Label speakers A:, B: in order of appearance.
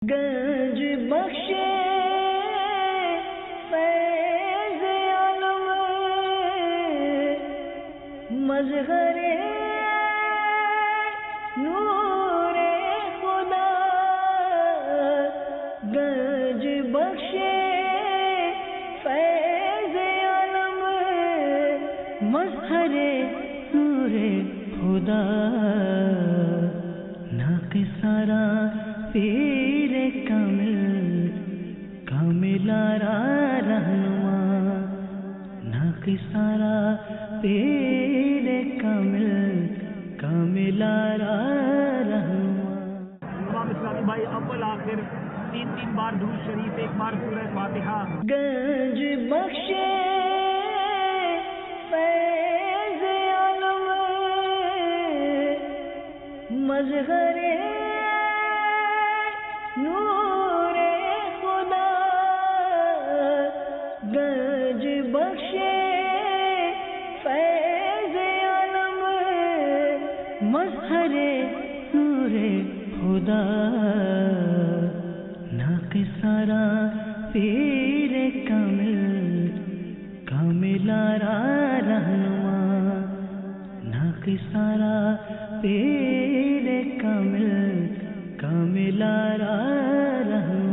A: گنج بخشے فیض عالم مظہر نور خدا، گنج بخشے فیض عالم مظہر نور خدا، ناقصارا پیر کامل رہنما، ناقصارا پیر کامل رہنما۔
B: تمام اسلامی بھائی اول آخر تین بار درود شریف، ایک بار سورہ فاتحہ۔
A: گنج بخشے فیض عالم مظہر نور خدا، گنج بخشے فیض عالم مظہر نور خدا، ناقصارا پیر کامل رہنما، ناقصارا پیر کامل رہنما۔